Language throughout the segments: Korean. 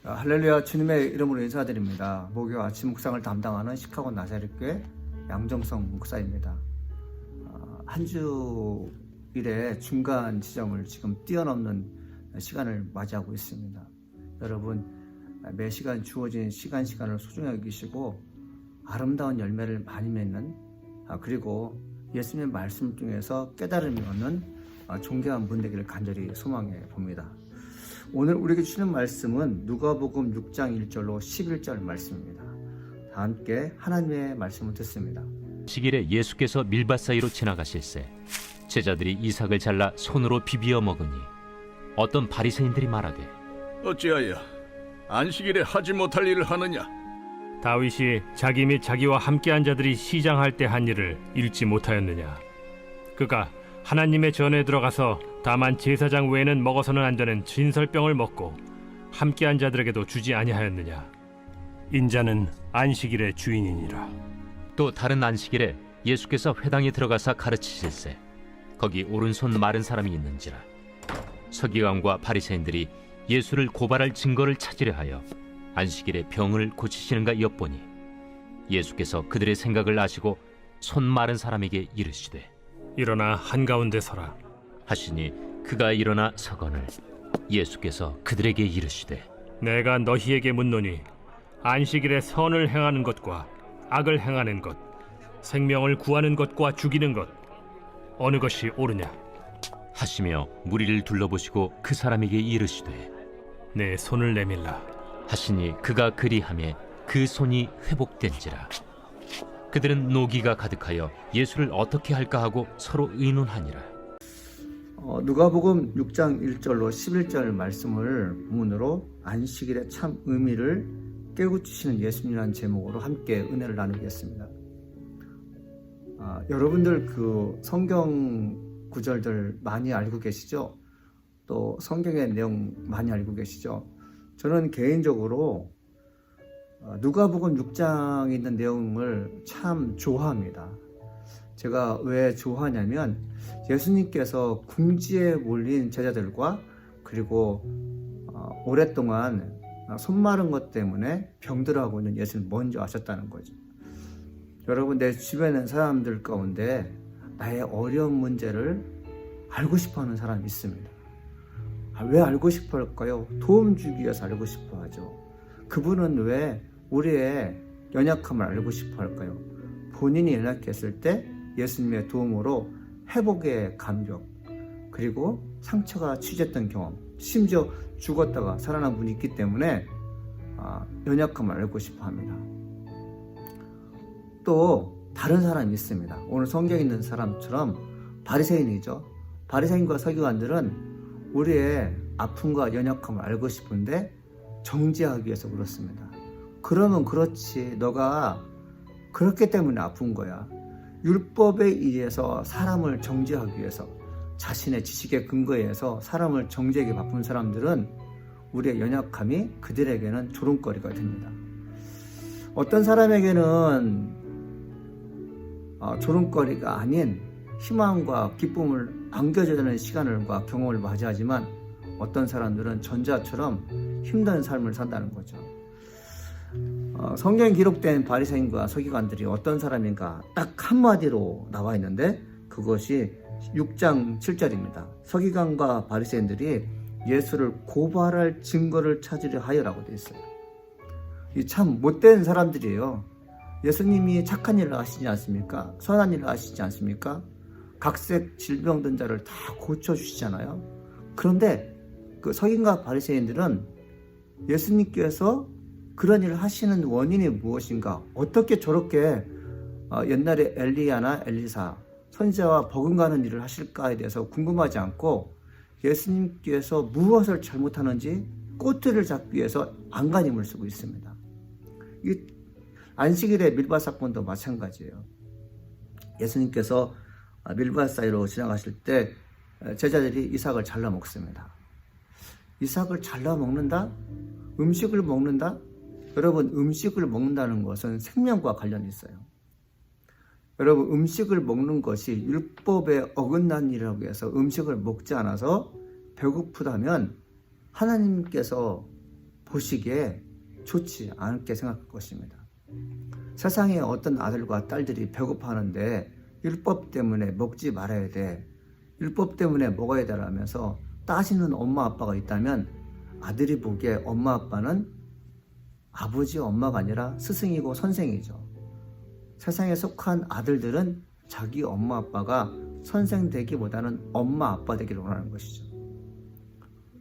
할렐루야, 주님의 이름으로 인사드립니다. 목요 아침 묵상을 담당하는 시카고 나사렛교회 양정성 목사입니다. 한 주일의 중간 지점을 지금 뛰어넘는 시간을 맞이하고 있습니다. 여러분, 매 시간 주어진 시간을 소중히 여기시고 아름다운 열매를 많이 맺는, 그리고 예수님의 말씀 중에서 깨달음이 얻는 존귀한 분 되기를 간절히 소망해 봅니다. 오늘 우리에게 주시는 말씀은 누가복음 6장 1절로 11절 말씀입니다. 다 함께 하나님의 말씀을 듣습니다. 시길에 예수께서 밀밭 사이로 지나가실새 제자들이 이삭을 잘라 손으로 비비어 먹으니 어떤 바리새인들이 말하되 어찌하여 안식일에 하지 못할 일을 하느냐? 다윗이 자기 및 자기와 함께한 자들이 시장할 때 한 일을 읽지 못하였느냐? 그가 하나님의 전에 들어가서 다만 제사장 외에는 먹어서는 안 되는 진설병을 먹고 함께한 자들에게도 주지 아니하였느냐? 인자는 안식일의 주인이니라. 또 다른 안식일에 예수께서 회당에 들어가사 가르치실새 거기 오른손 마른 사람이 있는지라. 서기관과 바리새인들이 예수를 고발할 증거를 찾으려 하여 안식일에 병을 고치시는가 엿보니 예수께서 그들의 생각을 아시고 손 마른 사람에게 이르시되 일어나 한가운데 서라. 하시니 그가 일어나 서거늘 예수께서 그들에게 이르시되 내가 너희에게 묻노니 안식일에 선을 행하는 것과 악을 행하는 것, 생명을 구하는 것과 죽이는 것, 어느 것이 옳으냐? 하시며 무리를 둘러보시고 그 사람에게 이르시되 내 손을 내밀라. 하시니 그가 그리하매 그 손이 회복된지라. 그들은 노기가 가득하여 예수를 어떻게 할까 하고 서로 의논하니라. 누가복음 6장 1절로 11절 말씀을 본문으로 안식일의 참 의미를 깨우치시는 예수님이라는 제목으로 함께 은혜를 나누겠습니다. 여러분들 그 성경 구절들 많이 알고 계시죠? 또 성경의 내용 많이 알고 계시죠? 저는 개인적으로 누가복음 6장에 있는 내용을 참 좋아합니다. 제가 왜 좋아하냐면 예수님께서 궁지에 몰린 제자들과 그리고 오랫동안 손 마른 것 때문에 병들어하고 있는 예수를 먼저 아셨다는 거죠. 여러분, 내 주변에 있는 사람들 가운데 나의 어려운 문제를 알고 싶어하는 사람이 있습니다. 왜 알고 싶어 할까요? 도움 주기 위해서 알고 싶어 하죠. 그분은 왜 우리의 연약함을 알고 싶어 할까요? 본인이 연약했을 때 예수님의 도움으로 회복의 감격, 그리고 상처가 치유됐던 경험, 심지어 죽었다가 살아난 분이 있기 때문에 연약함을 알고 싶어 합니다. 또 다른 사람이 있습니다. 오늘 성경에 있는 사람처럼 바리새인이죠. 바리새인과 서기관들은 우리의 아픔과 연약함을 알고 싶은데 정죄하기 위해서 그렇습니다. 그러면 그렇지, 너가 그렇기 때문에 아픈 거야. 율법에 의해서 사람을 정죄하기 위해서, 자신의 지식에 근거해서 사람을 정죄하기 바쁜 사람들은 우리의 연약함이 그들에게는 조롱거리가 됩니다. 어떤 사람에게는 조롱거리가 아닌 희망과 기쁨을 안겨줘야 되는 시간과 경험을 맞이하지만 어떤 사람들은 전자처럼 힘든 삶을 산다는 거죠. 성경에 기록된 바리새인과 서기관들이 어떤 사람인가 딱 한마디로 나와 있는데 그것이 6장 7절입니다. 서기관과 바리새인들이 예수를 고발할 증거를 찾으려 하여라고 되어 있어요. 이 참 못된 사람들이에요. 예수님이 착한 일을 하시지 않습니까? 선한 일을 하시지 않습니까? 각색 질병든 자를 다 고쳐주시잖아요. 그런데 그 서기관과 바리새인들은 예수님께서 그런 일을 하시는 원인이 무엇인가, 어떻게 저렇게 옛날에 엘리야나 엘리사 선지자와 버금가는 일을 하실까에 대해서 궁금하지 않고 예수님께서 무엇을 잘못하는지 꼬투리를 잡기 위해서 안간힘을 쓰고 있습니다. 이 안식일의 밀밭 사건도 마찬가지예요. 예수님께서 밀밭 사이로 지나가실 때 제자들이 이삭을 잘라 먹습니다. 이삭을 잘라 먹는다? 음식을 먹는다? 여러분, 음식을 먹는다는 것은 생명과 관련이 있어요. 여러분, 음식을 먹는 것이 율법에 어긋난 일이라고 해서 음식을 먹지 않아서 배고프다면 하나님께서 보시기에 좋지 않게 생각할 것입니다. 세상에 어떤 아들과 딸들이 배고파하는데 율법 때문에 먹지 말아야 돼, 율법 때문에 먹어야 되라면서 따지는 엄마 아빠가 있다면 아들이 보기에 엄마 아빠는 아버지 엄마가 아니라 스승이고 선생이죠. 세상에 속한 아들들은 자기 엄마 아빠가 선생 되기보다는 엄마 아빠 되기를 원하는 것이죠.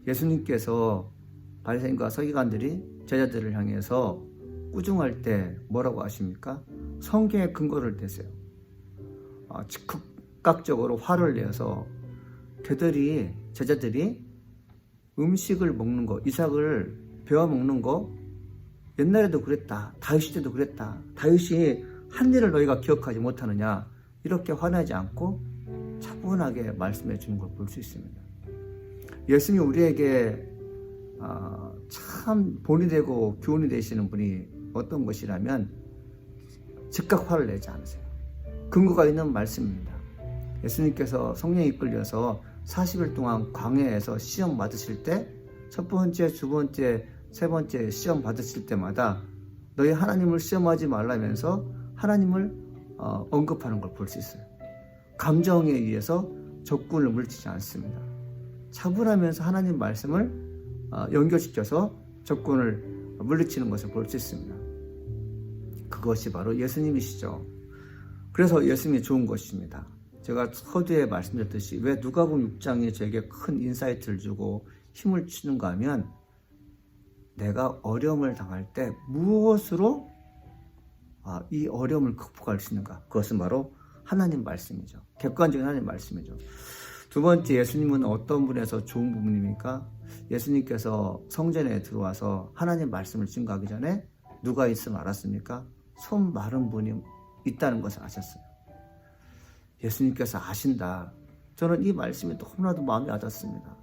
예수님께서 바리새인과 서기관들이 제자들을 향해서 꾸중할 때 뭐라고 하십니까? 성경의 근거를 대세요. 즉각적으로 화를 내서 제자들이 음식을 먹는 거, 이삭을 베어 먹는 거 옛날에도 그랬다, 다윗 때도 그랬다, 다윗이 한 일을 너희가 기억하지 못하느냐, 이렇게 화내지 않고 차분하게 말씀해 주는 걸 볼 수 있습니다. 예수님이 우리에게 참 본이 되고 교훈이 되시는 분이 어떤 것이라면 즉각 화를 내지 않으세요. 근거가 있는 말씀입니다. 예수님께서 성령에 이끌려서 40일 동안 광야에서 시험 받으실 때 첫 번째, 두 번째, 세 번째 시험 받으실 때마다 너희 하나님을 시험하지 말라면서 하나님을 언급하는 걸 볼 수 있어요. 감정에 의해서 적군을 물리치지 않습니다. 차분하면서 하나님 말씀을 연결시켜서 적군을 물리치는 것을 볼 수 있습니다. 그것이 바로 예수님이시죠. 그래서 예수님이 좋은 것입니다. 제가 서두에 말씀드렸듯이 왜 누가복음 6장이 저에게 큰 인사이트를 주고 힘을 주는가 하면 내가 어려움을 당할 때 무엇으로 이 어려움을 극복할 수 있는가? 그것은 바로 하나님 말씀이죠. 객관적인 하나님 말씀이죠. 두 번째, 예수님은 어떤 분에서 좋은 부분입니까? 예수님께서 성전에 들어와서 하나님 말씀을 증거하기 전에 누가 있으면 알았습니까? 손 마른 분이 있다는 것을 아셨어요. 예수님께서 아신다. 저는 이 말씀이 너무나도 마음에 와닿습니다.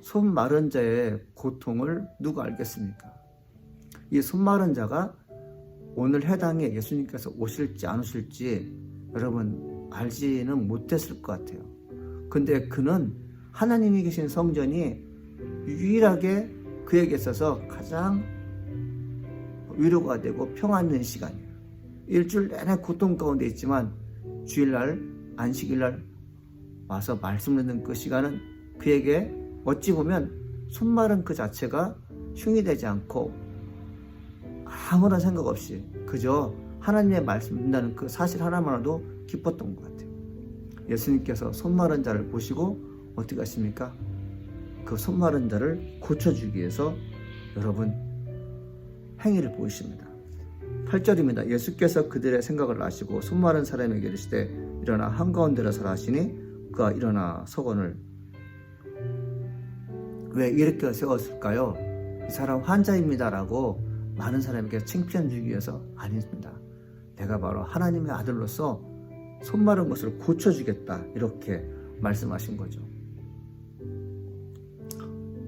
손 마른 자의 고통을 누가 알겠습니까? 이 손 마른 자가 오늘 해당에 예수님께서 오실지 안 오실지 여러분 알지는 못했을 것 같아요. 근데 그는 하나님이 계신 성전이 유일하게 그에게 있어서 가장 위로가 되고 평안된 시간이에요. 일주일 내내 고통 가운데 있지만 주일날, 안식일날 와서 말씀 듣는 그 시간은 그에게 어찌 보면 손마른 그 자체가 흉이 되지 않고 아무런 생각 없이 그저 하나님의 말씀 듣는다는 그 사실 하나만으로도 기뻤던 것 같아요. 예수님께서 손마른 자를 보시고 어떻게 하십니까? 그 손마른 자를 고쳐주기 위해서 여러분 행위를 보이십니다. 8절입니다. 예수께서 그들의 생각을 아시고 손마른 사람에게 이르시되 일어나 한가운데로 서라 하시니 그가 일어나 서거늘. 왜 이렇게 세웠을까요? 이 사람 환자입니다라고 많은 사람에게 칭찬 주기 위해서 아닙니다. 내가 바로 하나님의 아들로서 손마른 것을 고쳐주겠다 이렇게 말씀하신 거죠.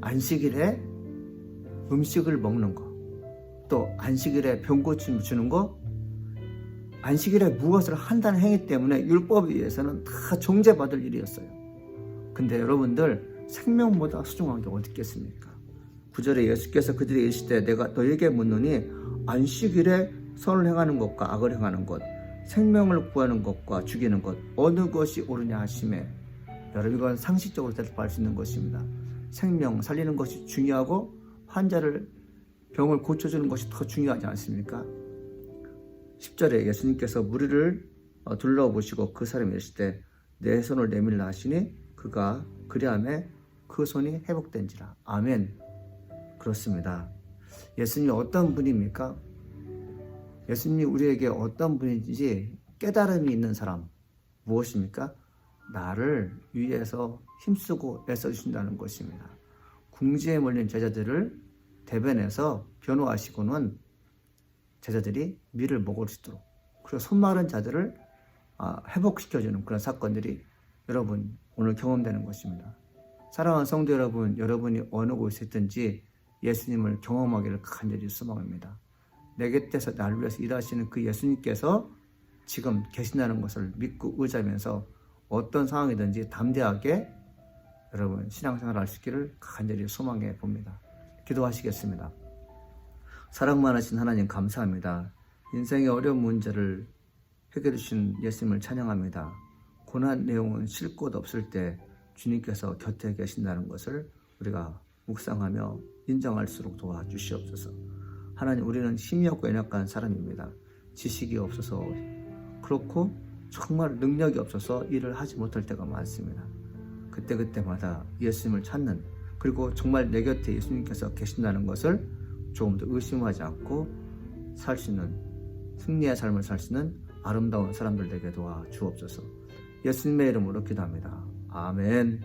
안식일에 음식을 먹는 거, 또 안식일에 병 고침을 주는 거, 안식일에 무엇을 한다는 행위 때문에 율법에 의해서는 다 정죄받을 일이었어요. 근데 여러분들 생명보다 소중한 게 어디 있겠습니까? 9절에 예수께서 그들에게 이르시되 내가 너에게 묻노니 안식일에 선을 행하는 것과 악을 행하는 것, 생명을 구하는 것과 죽이는 것 어느 것이 옳으냐 하시매, 여러분 이건 상식적으로 대답할 수 있는 것입니다. 생명 살리는 것이 중요하고 환자를 병을 고쳐주는 것이 더 중요하지 않습니까? 10절에 예수님께서 무리를 둘러보시고 그 사람이 이르시되 내 손을 내밀라 하시니 그가 그리하매 그 손이 회복된지라. 아멘. 그렇습니다. 예수님이 어떤 분입니까? 예수님이 우리에게 어떤 분인지 깨달음이 있는 사람. 무엇입니까? 나를 위해서 힘쓰고 애써주신다는 것입니다. 궁지에 몰린 제자들을 대변해서 변호하시고는 제자들이 밀을 먹을 수 있도록, 그리고 손마른 자들을 회복시켜주는 그런 사건들이 여러분 오늘 경험되는 것입니다. 사랑하는 성도 여러분, 여러분이 어느 곳에 있든지 예수님을 경험하기를 간절히 소망합니다. 내 곁에서 나를 위해서 일하시는 그 예수님께서 지금 계신다는 것을 믿고 의지하면서 어떤 상황이든지 담대하게 여러분 신앙생활을 할 수 있기를 간절히 소망해 봅니다. 기도하시겠습니다. 사랑만 하신 하나님 감사합니다. 인생의 어려운 문제를 해결해 주신 예수님을 찬양합니다. 고난 내용은 쉴 곳 없을 때 주님께서 곁에 계신다는 것을 우리가 묵상하며 인정할수록 도와주시옵소서. 하나님, 우리는 힘이 없고 연약한 사람입니다. 지식이 없어서 그렇고 정말 능력이 없어서 일을 하지 못할 때가 많습니다. 그때마다 예수님을 찾는, 그리고 정말 내 곁에 예수님께서 계신다는 것을 조금 더 의심하지 않고 살 수 있는, 승리의 삶을 살 수 있는 아름다운 사람들 되게 도와주옵소서. 예수님의 이름으로 기도합니다. 아멘.